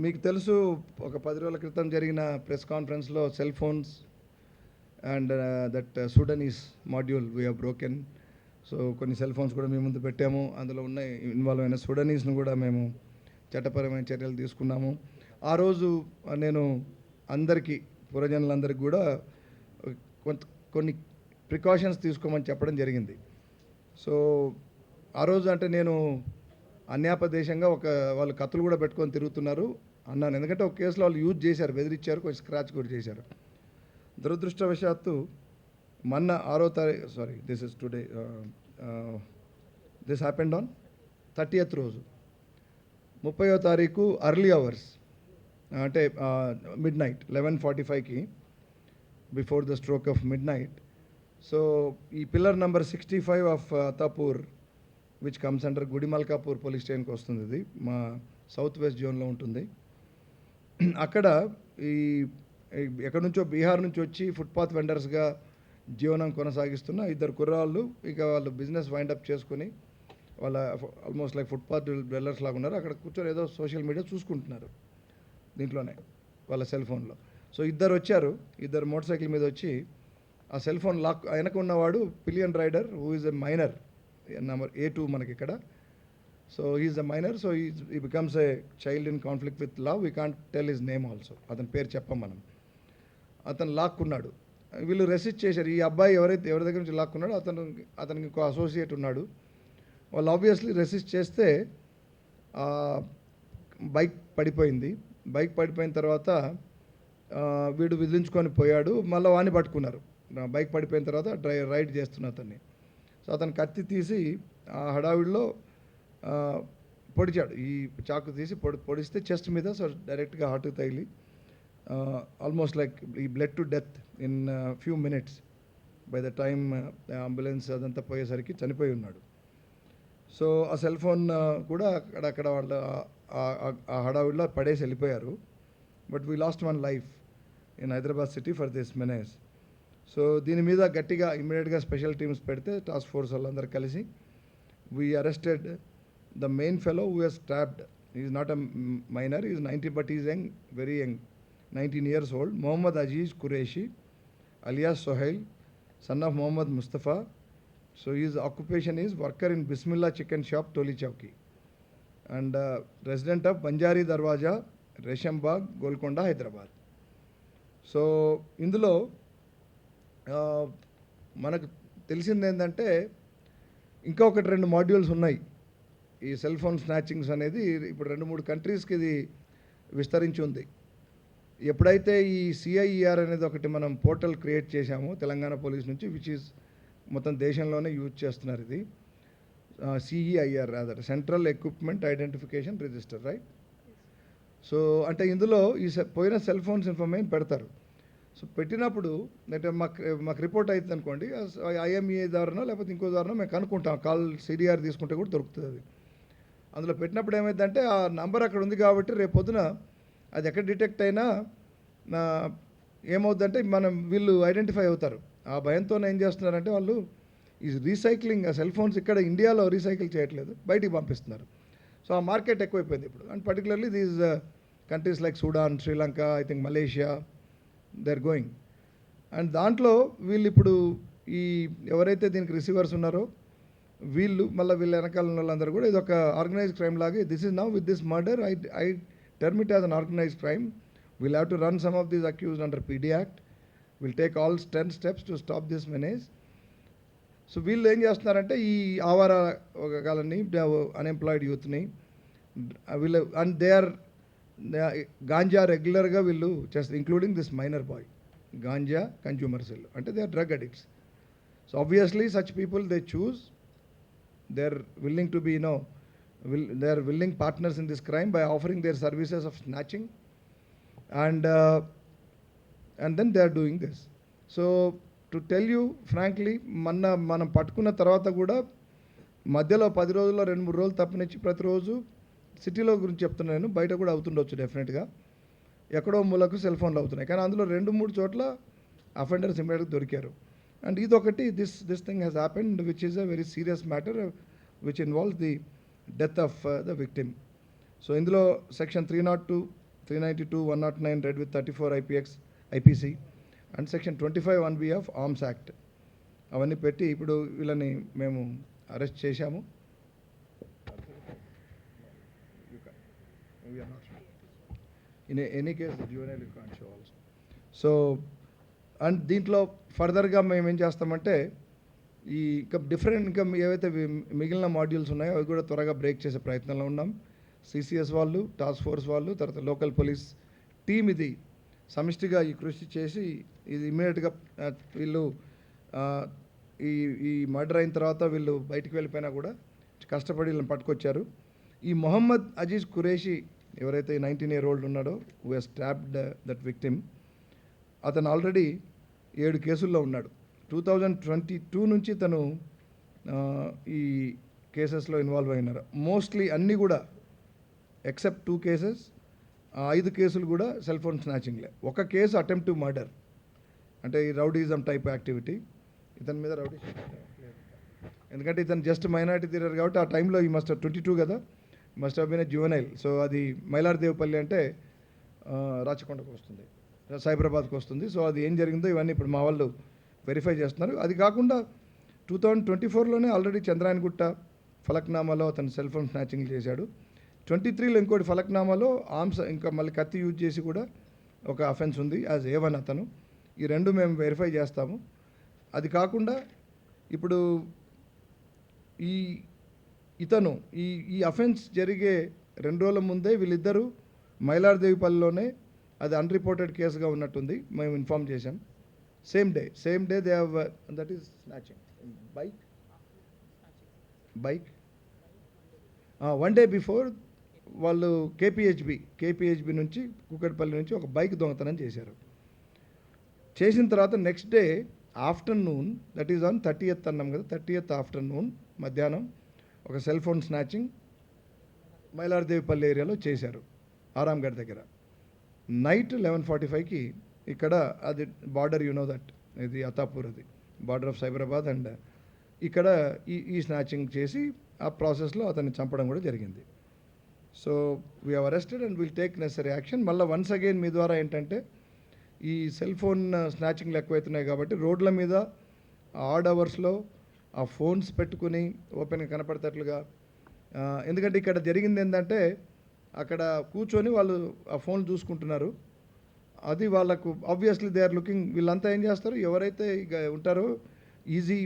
మీకు తెలుసు ఒక 10 రోజుల క్రితం జరిగిన ప్రెస్ కాన్ఫరెన్స్లో cell phones and that Sudanese module we have broken. So కొన్ని సెల్ ఫోన్స్ కూడా మేము ముందు పెట్టాము. అందులో ఉన్న ఇన్వాల్వ్ అయిన సూడనీస్ను కూడా మేము చట్టపరమైన చర్యలు తీసుకున్నాము. ఆ రోజు నేను అందరికీ పురజనులందరికీ కూడా కొన్ని ప్రికాషన్స్ తీసుకోమని చెప్పడం జరిగింది. సో ఆ రోజు అంటే నేను అన్యాపదేశంగా వాళ్ళు కత్తులు కూడా పెట్టుకొని తిరుగుతున్నారు అన్నాను. ఎందుకంటే ఒక కేసులో వాళ్ళు యూజ్ చేశారు, బెదిరించారు, కొంచెం స్క్రాచ్ కూడా చేశారు. దురదృష్టవశాత్తు మొన్న 6వ తారీఖు this is today this happened on 30th రోజు 30వ తారీఖు అర్లీ అవర్స్ అంటే మిడ్ నైట్ 11:45కి before the stroke of midnight. So ఈ pillar number 65 of Attapur which comes under Gudimalkapur police స్టేషన్కి వస్తుంది. ఇది మా సౌత్ వెస్ట్ జోన్లో ఉంటుంది. అక్కడ ఎక్కడి నుంచో బీహార్ నుంచి వచ్చి ఫుట్పాత్ వెండర్స్గా జీవనం కొనసాగిస్తున్న 2 కుర్రాళ్ళు ఇక వాళ్ళు బిజినెస్ వైండప్ చేసుకుని వాళ్ళ ఆల్మోస్ట్ లైక్ ఫుట్పాత్ డెల్లర్స్ లాగా ఉన్నారు. అక్కడ కూర్చొని ఏదో సోషల్ మీడియా చూసుకుంటున్నారు దీంట్లోనే వాళ్ళ సెల్ ఫోన్లో. సో 2 వచ్చారు, 2 మోటార్ సైకిల్ మీద వచ్చి ఆ సెల్ ఫోన్ లాక్. వెనక ఉన్నవాడు pillion rider who is a minor, number A2 మనకి ఇక్కడ. So he's a minor. So ఈ becomes a child in conflict with law. We can't tell his name also. అతని పేరు చెప్పం మనం. అతను లాక్కున్నాడు, వీళ్ళు రెసిస్ట్ చేశారు. ఈ అబ్బాయి ఎవరి దగ్గర నుంచి లాక్కున్నాడో అతనికి ఇంకో అసోసియేట్ ఉన్నాడు. వాళ్ళు ఆబ్వియస్లీ రెసిస్ట్ చేస్తే బైక్ పడిపోయింది. బైక్ పడిపోయిన తర్వాత వీడు విదిలించుకొని పోయాడు. మళ్ళీ వాడిని పట్టుకున్నారు. బైక్ పడిపోయిన తర్వాత రైడ్ చేస్తున్న అతన్ని. సో అతను కత్తి తీసి ఆ హడావిడిలో పొడిచాడు. ఈ చాకు తీసి పొడిస్తే చెస్ట్ మీద. సో డైరెక్ట్గా హార్ట్కి తగిలి ఆల్మోస్ట్ లైక్ ఈ blood to death in few minutes. By the time ambulance అదంతా పోయేసరికి చనిపోయి ఉన్నాడు. సో ఆ సెల్ ఫోన్ కూడా అక్కడ వాళ్ళ ఆ హడావిడిలో పడేసి వెళ్ళిపోయారు. But we lost 1 life in Hyderabad city for this menace. So దీని మీద గట్టిగా ఇమ్మీడియట్గా స్పెషల్ టీమ్స్ పెడితే టాస్క్ ఫోర్స్ వాళ్ళందరూ కలిసి we arrested the main fellow who has stabbed. Is not a minor, is 90 but is young, very young, 19 years old. Mohammad Aziz Qureshi alias Sohail, son of Mohammad Mustafa. So his occupation is worker in Bismillah Chicken Shop, Toli Chowki, and resident of Banjari Darwaja, Reshambagh, Golconda, Hyderabad. So ఇందులో మనకు తెలిసింది ఏంటంటే ఇంకా 1-2 modules ఉన్నాయి. ఈ cell phone snatchings అనేది ఇప్పుడు 2-3 కంట్రీస్కి ఇది విస్తరించి ఉంది. ఎప్పుడైతే ఈ CIER అనేది ఒకటి మనం పోర్టల్ క్రియేట్ చేశామో తెలంగాణ పోలీస్ నుంచి, విచ్ ఈజ్ మొత్తం దేశంలోనే యూజ్ చేస్తున్నారు. ఇది CEIR rather, central equipment identification register, right? So అంటే ఇందులో ఈ పోయిన సెల్ ఫోన్స్ ఇన్ఫర్మేషన్ పెడతారు. సో పెట్టినప్పుడు అంటే మాకు రిపోర్ట్ అవుతుంది అనుకోండి, IMEI ద్వారానో లేకపోతే ఇంకో ద్వారానో మేము కనుక్కుంటాం. కాల్ CDR తీసుకుంటే కూడా దొరుకుతుంది అది. అందులో పెట్టినప్పుడు ఏమైందంటే ఆ నంబర్ అక్కడ ఉంది కాబట్టి రేపు పొద్దున అది ఎక్కడ డిటెక్ట్ అయినా ఏమవుతుందంటే వీళ్ళు ఐడెంటిఫై అవుతారు. ఆ భయంతోనే ఏం చేస్తున్నారంటే వాళ్ళు ఈ రీసైక్లింగ్ సెల్ ఫోన్స్ ఇక్కడ ఇండియాలో రీసైకిల్ చేయట్లేదు, బయటికి పంపిస్తున్నారు. సో ఆ మార్కెట్ ఎక్కువైపోయింది ఇప్పుడు. And particularly these countries like Sudan, Sri Lanka, I think Malaysia, they are going. And దాంట్లో వీళ్ళు ఇప్పుడు ఈ ఎవరైతే దీనికి రిసీవర్స్ ఉన్నారో వీళ్ళు మళ్ళీ వీళ్ళ వెనకాల ఉన్న వాళ్ళందరూ కూడా ఇది ఒక ఆర్గనైజ్డ్ క్రైమ్ లాగే. This is now with this murder I term it as an organized crime. We'll have to run some of these accused under PD Act. We'll take all 10 steps to stop this menace. So వీళ్ళు ఏం చేస్తున్నారంటే ఈ ఆవార కాలని unemployed యూత్ని వీళ్ళు and they are ganja రెగ్యులర్గా వీళ్ళు చేస్తారు, including this minor boy. Ganja consumers వీళ్ళు అంటే they are drug addicts. So obviously such people they choose, they are willing to be they are willing partners in this crime by offering their services of snatching, and then they are doing this. So to tell you frankly, మనం పట్టుకున్న తర్వాత కూడా మధ్యలో 10 రోజుల్లో 2-3 రోజులు తప్పనిచ్చి ప్రతిరోజు సిటీలో గురించి చెప్తున్నాను నేను, బయట కూడా అవుతుండొచ్చు డెఫినెట్గా. ఎక్కడో మూలకు సెల్ ఫోన్లు అవుతున్నాయి, కానీ అందులో 2-3 చోట్ల అఫెండర్స్ ఇమ్మీడియట్గా దొరికారు. అండ్ ఇదొకటి this thing has happened which is a very serious matter which involves the death of the victim. So ఇందులో section 302 392, 109 read with 34 IPC and section 25 1B of Arms Act. అవన్నీ పెట్టి ఇప్పుడు వీళ్ళని మేము అరెస్ట్ చేశాము. In any case, the juvenile you can't show also. So, and దీంట్లో ఫర్దర్గా మేము ఏం చేస్తామంటే ఈ ఇంకా డిఫరెంట్ ఇంకా ఏవైతే మిగిలిన మాడ్యూల్స్ ఉన్నాయో అవి కూడా త్వరగా బ్రేక్ చేసే ప్రయత్నంలో ఉన్నాం. సిసిఎస్ వాళ్ళు, టాస్క్ ఫోర్స్ వాళ్ళు, తర్వాత లోకల్ పోలీస్ టీమ్ ఇది సమిష్టిగా ఈ కృషి చేసి ఇది ఇమ్మీడియట్గా వీళ్ళు ఈ ఈ మర్డర్ అయిన తర్వాత వీళ్ళు బయటికి వెళ్ళిపోయినా కూడా కష్టపడి వీళ్ళని పట్టుకొచ్చారు. ఈ మొహమ్మద్ అజీజ్ ఖురేషి ఎవరైతే 19-year-old ఉన్నాడో who has stabbed that victim, అతను ఆల్రెడీ 7 కేసుల్లో ఉన్నాడు. 2022 నుంచి తను ఈ కేసెస్లో ఇన్వాల్వ్ అయినారు. మోస్ట్లీ అన్నీ కూడా ఎక్సెప్ట్ 2 కేసెస్, 5 కేసులు కూడా సెల్ ఫోన్ స్నాచింగ్లే. ఒక కేసు అటెంప్ట్ టు మర్డర్, అంటే ఈ రౌడీజం టైప్ యాక్టివిటీ. ఇతని మీద రౌడీ ఎందుకంటే ఇతను జస్ట్ మైనారిటీ తీరారు కాబట్టి ఆ టైంలో ఈ మస్ట్ 22 కదా, must have been a juvenile. So అది మైలార్దేవపల్లి అంటే రాచకొండకు వస్తుంది, సైబరాబాద్కి వస్తుంది. సో అది ఏం జరిగిందో ఇవన్నీ ఇప్పుడు మా వాళ్ళు వెరిఫై చేస్తున్నారు. అది కాకుండా 2024లోనే ఆల్రెడీ చంద్రాయనగుట్ట ఫలక్నామాలో అతను సెల్ ఫోన్ స్నాచింగ్ చేశాడు. 23లో ఇంకోటి ఫలక్నామాలో ఆర్మ్స్ ఇంకా మళ్ళీ కత్తి యూజ్ చేసి కూడా ఒక అఫెన్స్ ఉంది యాజ్ A1 అతను. ఈ రెండు మేము వెరిఫై చేస్తాము. అది కాకుండా ఇప్పుడు ఈ ఇతను ఈ అఫెన్స్ జరిగే 2 రోజుల ముందే వీళ్ళిద్దరూ మైలార్దేవిపల్లిలోనే అది అన్రిపోర్టెడ్ కేసుగా ఉన్నట్టుంది, మేము ఇన్ఫామ్ చేశాం. Same day they have that is snatching bike 1 day before వాళ్ళు కేపీహెచ్బి నుంచి కూకట్పల్లి నుంచి ఒక బైక్ దొంగతనం చేశారు. చేసిన తర్వాత next day afternoon, that is on 30th అన్నాం కదా, 30th ఆఫ్టర్నూన్ మధ్యాహ్నం ఒక సెల్ ఫోన్ స్నాచింగ్ మైలార్దేవిపల్లి ఏరియాలో చేశారు, ఆరాంఘడ్ దగ్గర. నైట్ 11:45కి ఇక్కడ అది బార్డర్, యు నో దట్, ఇది అతాపూర్, అది బార్డర్ ఆఫ్ సైబరాబాద్. అండ్ ఇక్కడ ఈ స్నాచింగ్ చేసి ఆ ప్రాసెస్లో అతన్ని చంపడం కూడా జరిగింది. So we have arrested and will take necessary action. మళ్ళీ వన్స్ అగైన్ మీ ద్వారా ఏంటంటే ఈ సెల్ ఫోన్ స్నాచింగ్లు ఎక్కువైతున్నాయి కాబట్టి రోడ్ల మీద ఆడ్ అవర్స్లో ఆ ఫోన్స్ పెట్టుకుని ఓపెన్గా కనపడేటట్లుగా, ఎందుకంటే ఇక్కడ జరిగింది ఏంటంటే అక్కడ కూర్చొని వాళ్ళు ఆ ఫోన్ చూసుకుంటున్నారు. అది వాళ్ళకు ఆబ్వియస్లీ దే ఆర్ లుకింగ్, వీళ్ళంతా ఏం చేస్తారు, ఎవరైతే ఇక ఉంటారో ఈజీ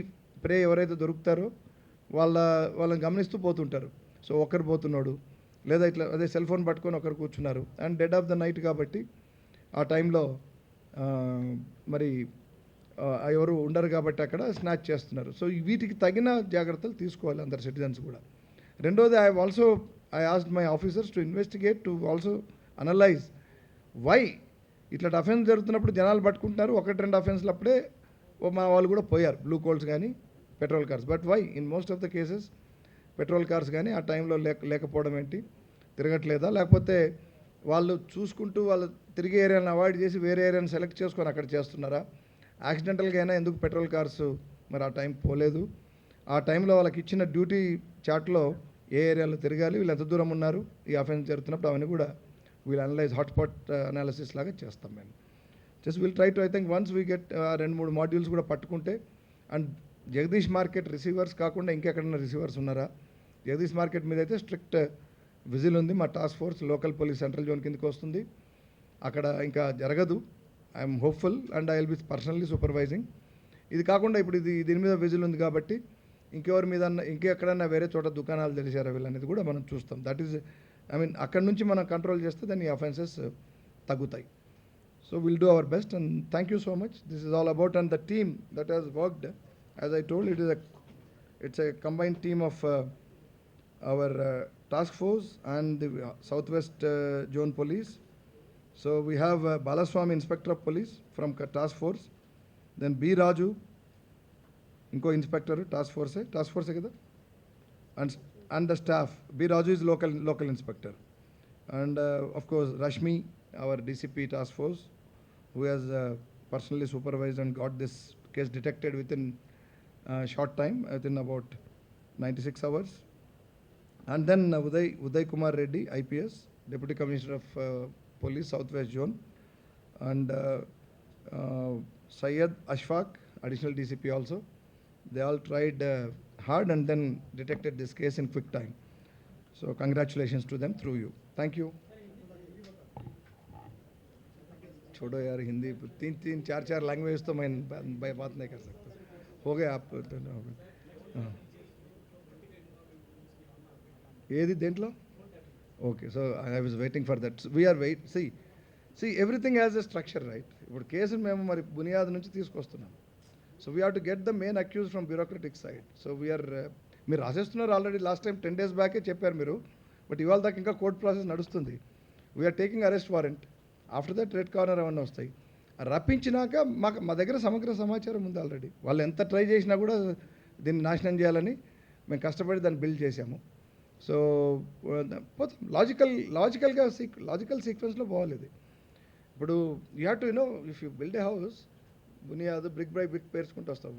ప్రే ఎవరైతే దొరుకుతారో వాళ్ళని గమనిస్తూ పోతుంటారు. సో ఒకరు పోతున్నాడు, లేదా ఇట్లా అదే సెల్ ఫోన్ పట్టుకొని ఒకరు కూర్చున్నారు. And dead of the night కాబట్టి ఆ టైంలో మరి ఎవరు ఉండరు కాబట్టి అక్కడ స్నాచ్ చేస్తున్నారు. సో వీటికి తగిన జాగ్రత్తలు తీసుకోవాలి అందరు సిటిజన్స్ కూడా. రెండోది, I asked my officers to investigate, to also analyse why ఇట్లా అఫెన్స్ జరుగుతున్నప్పుడు జనాలు పట్టుకుంటున్నారు, 1-2 అఫెన్స్లు అప్పుడే మా వాళ్ళు కూడా పోయారు, బ్లూ కోల్స్ కానీ petrol cars. But why in most of the cases petrol cars కానీ ఆ టైంలో లేకపోవడం ఏంటి, తిరగట్లేదా, లేకపోతే వాళ్ళు చూసుకుంటూ వాళ్ళు తిరిగే ఏరియాలను అవాయిడ్ చేసి వేరే ఏరియాని సెలెక్ట్ చేసుకొని అక్కడ చేస్తున్నారా, యాక్సిడెంటల్గా అయినా ఎందుకు పెట్రోల్ కార్స్ మరి ఆ టైం పోలేదు, ఆ టైంలో వాళ్ళకి ఇచ్చిన డ్యూటీ చార్ట్లో ఏ ఏరియాలో తిరగాలి, వీళ్ళు ఎంత దూరం ఉన్నారు ఈ అఫెన్స్ జరుగుతున్నప్పుడు, అవన్నీ కూడా వీళ్ళు అనలైజ్ హాట్స్పాట్ అనాలిసిస్ లాగా చేస్తాం మేము. Just will try to, I think once we get 2-3 modules కూడా పట్టుకుంటే. అండ్ జగదీష్ మార్కెట్ రిసీవర్స్ కాకుండా ఇంకెక్కడైనా రిసీవర్స్ ఉన్నారా, జగదీష్ మార్కెట్ మీద అయితే స్ట్రిక్ట్ విజిల్ ఉంది. మా task force local police central zone కిందకి వస్తుంది, అక్కడ ఇంకా జరగదు. I'm hopeful and I will be personally supervising. ఇది కాకుండా ఇప్పుడు దీని మీద విజిల్ ఉంది కాబట్టి ఇంకెవరి మీద ఇంకెక్కడన్నా వేరే చోట దుకాణాలు తెలిసారా వీళ్ళనేది కూడా మనం చూస్తాం. దట్ ఈస్, ఐ మీన్ అక్కడ నుంచి మనం కంట్రోల్ చేస్తే దాని అఫెన్సెస్ తగ్గుతాయి. So will do our best and thank you so much. This is all about and the team that has worked. As I told, it's a combined team of our task force and the Southwest Zone Police. So we have Balaswamy, Inspector of Police from task force, then B Raju, inko inspector task force kada, and the staff. B Raju is local inspector, and of course Rashmi, our DCP task force, who has personally supervised and got this case detected within short time, within about 96 hours. And then Uday Kumar Reddy, IPS, Deputy Commissioner of Police Southwest Zone, and Syed Ashfaq, additional DCP also. They all tried hard and then detected this case in quick time. So congratulations to them through you. Thank you. छोड़ो यार हिंदी तीन तीन चार चार language तो मैं बात नहीं कर सकता. हो गया आप ఏది దేంట్లో okay so I was waiting for that we are wait see everything has a structure right. ఇప్పుడు కేసును మేము మరి బునియాద్ నుంచి తీసుకొస్తున్నాం. So we have to get the main accused from bureaucratic side. So we are మీరు రాసేస్తున్నారు ఆల్రెడీ. లాస్ట్ టైం 10 days బ్యాకే చెప్పారు మీరు, బట్ ఇవాళ దాకా ఇంకా కోర్ట్ ప్రాసెస్ నడుస్తుంది. We are taking arrest warrant. After that red corner అవన్నీ వస్తాయి. రప్పించినాక మా దగ్గర సమగ్ర సమాచారం ఉంది ఆల్రెడీ. వాళ్ళు ఎంత ట్రై చేసినా కూడా దీన్ని నాశనం చేయాలని మేము కష్టపడి దాన్ని బిల్డ్ చేసాము. సో పోతాం లాజికల్ సీక్వెన్స్లో పోవాలి ఇది. ఇప్పుడు you have to if you build a house బునియాదు బ్రిక్ బై బ్రిక్ పేర్చుకుంటూ వస్తాం.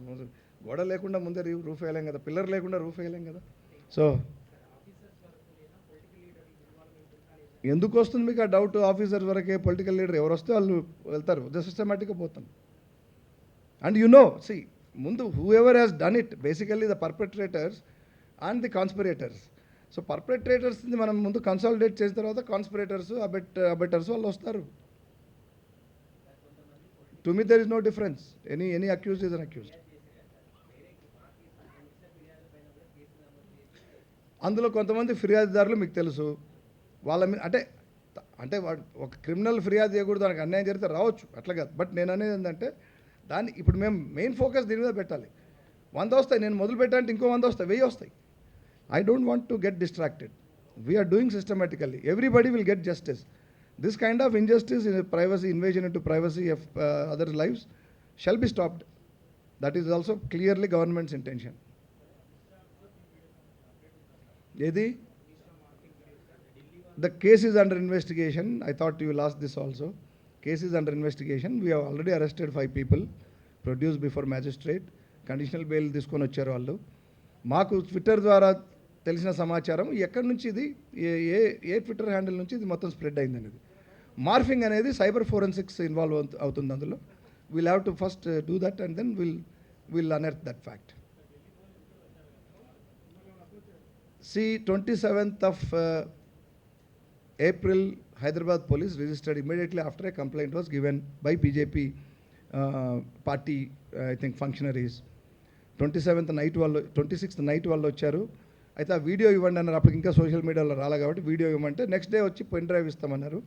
గోడ లేకుండా ముందే రూఫ్ వేయలేం కదా, పిల్లర్ లేకుండా రూఫ్ వేయలేం కదా. సో ఎందుకు వస్తుంది మీకు ఆ డౌట్? ఆఫీసర్స్ వరకే, పొలిటికల్ లీడర్ ఎవరు వస్తే వాళ్ళు వెళ్తారు. సిస్టమేటిక్గా పోతాం. అండ్ ముందు whoever has done it basically the perpetrators and the conspirators. So పర్పెట్రేటర్స్ని మనం ముందు కన్సాలిడేట్ చేసిన తర్వాత కాన్స్పిరేటర్స్ అబెటర్స్ వాళ్ళు వస్తారు. To me there is no difference. Any accused is an accused. అందులో కొంతమంది ఫిర్యాదుదారులు మీకు తెలుసు. వాళ్ళ మీద అంటే వాడు ఒక క్రిమినల్ ఫిర్యాదు చేయకూడదు, దానికి అన్యాయం జరిగితే రావచ్చు, అట్లా కాదు. బట్ నేను అనేది ఏంటంటే దాన్ని ఇప్పుడు మేము మెయిన్ ఫోకస్ దీని మీద పెట్టాలి. 100 వస్తాయి, నేను మొదలు పెట్టాలంటే ఇంకో 100 వస్తాయి, 1000 వస్తాయి. I don't want to get distracted. We are doing systematically. Everybody will get justice. This kind of injustice, privacy, invasion into privacy of other lives shall be stopped. That is also clearly government's intention. Yedi? The case is under investigation. I thought you will ask this also. Case is under investigation. We have already arrested 5 people, produced before magistrate. Conditional bail తీసుకొని వచ్చారు వాళ్ళు. మాకు Twitter ద్వారా తెలిసిన సమాచారం ఎక్కడి నుంచి ఇది ఏ ట్విట్టర్ హ్యాండిల్ నుంచి ఇది మొత్తం స్ప్రెడ్ అయింది అనేది. మార్ఫింగ్ అనేది సైబర్ ఫోరెన్సిక్స్ ఇన్వాల్వ్ అవుతుంది అందులో. We'll have to first do that and then will unearth that fact. 27th of April, Hyderabad police registered immediately after a complaint was given by BJP party, I think functionaries. 26th night వాళ్ళు వచ్చారు. అయితే ఆ video ఇవ్వండి అన్నారు. అప్పటికి ఇంకా social మీడియాలో రాలే కాబట్టి వీడియో ఇవ్వమంటే నెక్స్ట్ డే వచ్చి పెన్ డ్రైవ్ ఇస్తామన్నారు.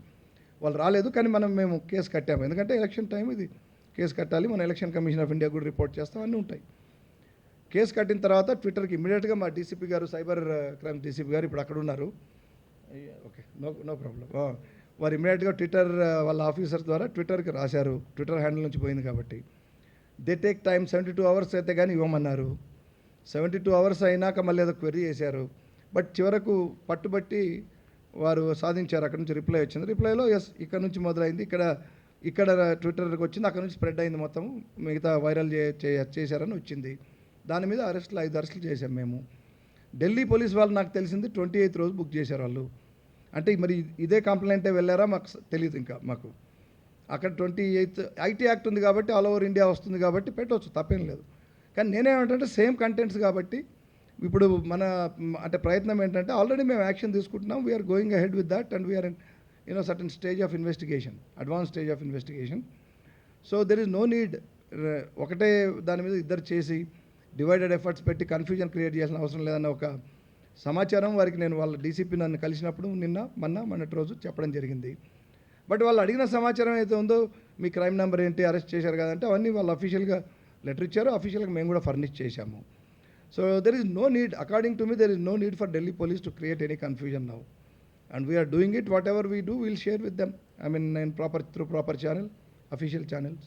వాళ్ళు రాలేదు, కానీ మేము కేసు కట్టాము. ఎందుకంటే ఎలక్షన్ టైం ఇది, కేసు కట్టాలి. మన ఎలక్షన్ కమిషన్ ఆఫ్ ఇండియా కూడా రిపోర్ట్ చేస్తాం, అన్నీ ఉంటాయి. కేసు కట్టిన తర్వాత ట్విట్టర్కి ఇమీడియట్గా మా డీసీపీ గారు, సైబర్ క్రైమ్ డీసీపీ గారు ఇప్పుడు అక్కడ ఉన్నారు. Okay, no problem. వారు ఇమీడియట్గా ట్విట్టర్ వాళ్ళ ఆఫీసర్ ద్వారా ట్విట్టర్కి రాశారు. ట్విట్టర్ హ్యాండిల్ నుంచి పోయింది కాబట్టి దే టేక్ టైం. 72 hours అయితే కానీ ఇవ్వమన్నారు. 72 hours అయినాక మళ్ళీ ఏదో క్వెరీ చేశారు. బట్ చివరకు పట్టుబట్టి వారు సాధించారు. అక్కడ నుంచి రిప్లై వచ్చింది. రిప్లైలో ఇక్కడ నుంచి మొదలైంది, ఇక్కడ ట్విట్టర్కి వచ్చింది, అక్కడ నుంచి స్ప్రెడ్ అయింది మొత్తం, మిగతా వైరల్ చేశారని వచ్చింది. దాని మీద 5 అరెస్టులు చేశాం మేము. ఢిల్లీ పోలీస్ వాళ్ళు నాకు తెలిసింది 28th రోజు బుక్ చేశారు వాళ్ళు. అంటే మరి ఇదే కంప్లైంటే వెళ్ళారా మాకు తెలియదు. ఇంకా మాకు అక్కడ 28th ఐటీ యాక్ట్ ఉంది కాబట్టి ఆల్ ఓవర్ ఇండియా వస్తుంది కాబట్టి పెట్టవచ్చు, తప్పేం లేదు. కానీ నేనేమంటే సేమ్ కంటెంట్స్ కాబట్టి ఇప్పుడు మన ప్రయత్నం ఏంటంటే ఆల్రెడీ మేము యాక్షన్ తీసుకుంటున్నాం. We are going ahead with that and we are in certain stage of investigation, advance stage of investigation. So there is no need ఒకటే దాని మీద ఇద్దరు చేసి డివైడెడ్ ఎఫర్ట్స్ పెట్టి కన్ఫ్యూజన్ క్రియేట్ చేయాల్సిన అవసరం లేదన్న ఒక సమాచారం వారికి నేను వాళ్ళ డీసీపీ నన్ను కలిసినప్పుడు మొన్నటి రోజు చెప్పడం జరిగింది. బట్ వాళ్ళు అడిగిన సమాచారం అయితే ఉందో, మీ క్రైమ్ నెంబర్ ఏంటి, అరెస్ట్ చేశారు కదంటే అవన్నీ వాళ్ళు అఫీషియల్గా లెటర్ ఇచ్చారు. అఫీషియల్గా మేము కూడా ఫర్నిష్ చేశాము. So there is no need, according to me there is no need for Delhi police to create any confusion now. And we are doing it. Whatever we do will share with them. I mean, through proper channel, official channels.